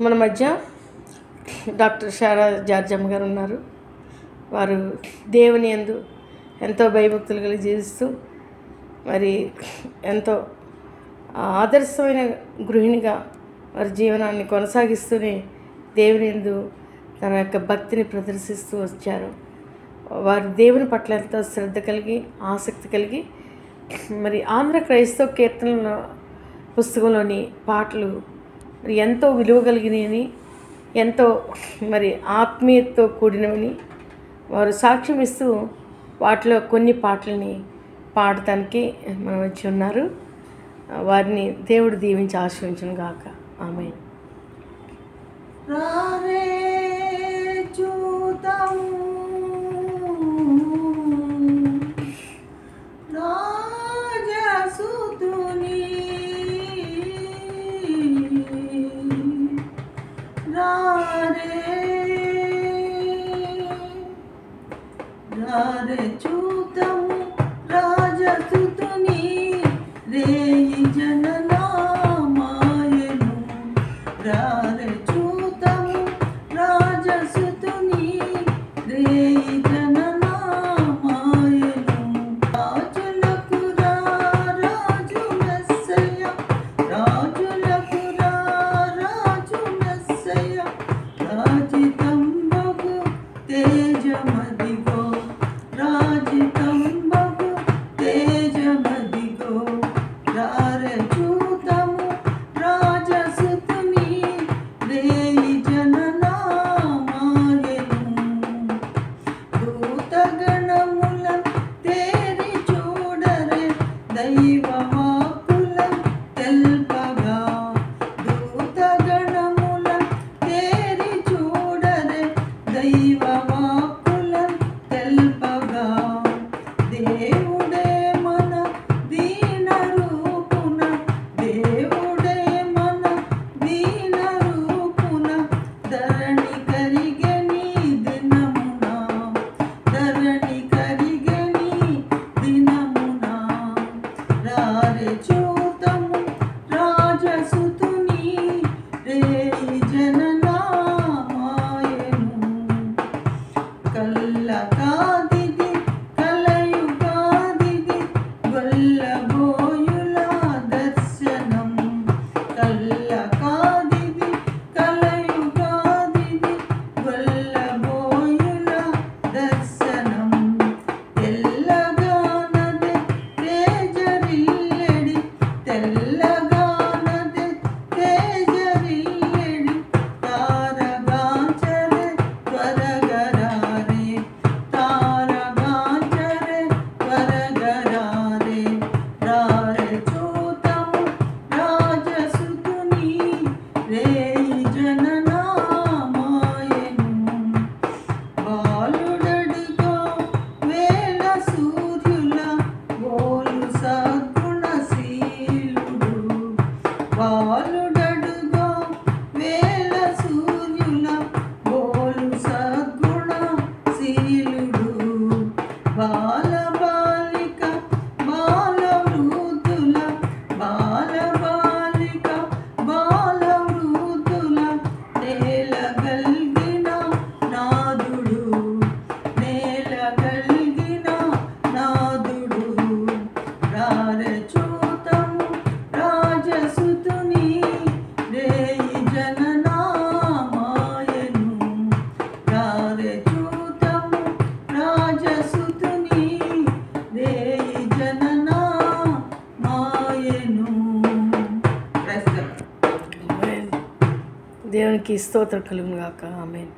మన మధ్య డాక్టర్ షారా జార్జమ్మ గారు ఉన్నారు. వారు దేవుని యందు ఎంతో భయభక్తులు కలిగి జీవిస్తూ మరి ఎంతో ఆదర్శమైన గృహిణిగా వారి జీవనాన్ని కొనసాగిస్తూనే దేవుని యందు తన యొక్క భక్తిని ప్రదర్శిస్తూ వచ్చారు. వారు దేవుని పట్ల ఎంతో శ్రద్ధ కలిగి ఆసక్తి కలిగి మరి ఆంధ్ర క్రైస్తవ కీర్తనల పుస్తకంలోని పాటలు మరి ఎంతో విలువ కలిగినవి, ఎంతో మరి ఆత్మీయతతో కూడినవని వారు సాక్ష్యం ఇస్తూ వాటిలో కొన్ని పాటలని పాడటానికి మన వచ్చి ఉన్నారు. వారిని దేవుడు దీవించి ఆశీర్వదించును గాక. ఆమేన్. చూతము రాజసుతుని రేయి జననామాయను. రారే చూతము రాజసుతుని రేయి జననామాయను. రాజులకు రాజు మెస్సయ్య, రాజులకు రాజు మెస్సయ్య. రాజితంబగు తేజమదిగో, రాజితంబగు తేజమదిగో. రారే చూతము రాజసుతుని రేయి జననామాయను. దూతగణముల తేరి చూడరే దైవవాక్కులం తెల్పగా. దూతగణముల తేరి చూడరే దైవవాక్కులం తెల్పగా. దేవుడే మన దీన రూపున, దేవుడే మన దీన రూపున. ధరణి కరిగని దినమున, ధరణి కరిగని దినమున. రారే చూతము రాజసుతుని రేయి జననామాయను. కల్లకాదిది కలయుగాదిది గొల్లబోయుల దర్శనం. కల్లకాదిది కలయుగాదిది గొల్లబోయుల దర్శనం. తెల్లగానదే తేజరిల్లెడి, తెల్లగానదే తేజరిల్లెడి. తారగాంచరే త్వరగరారే, తారగాంచరే త్వరగరారే. రారే చూతము రాజసుతుని రేయి జననామాయను. బాలుడడిగో వేల సూర్యుల బోలు సద్గుణశీలుడు. బాలుడడుగో వేల సూర్యుల బోలు సద్గుణశీలుడు. బాలబాలిక బాలవృద్ధుల, బాలబాలిక బాలవృద్ధుల నేలగల్గిన నాదుడు, నేలగల్గిన నాదుడు. రారే చూతము రాజసుతుని రేయి జననామాయను. రారే చూతము రాజసుతుని రేయి జననామాయను. ఆమేన్. దేవునికి స్తోత్రం కలుగును గాక. ఆమేన్.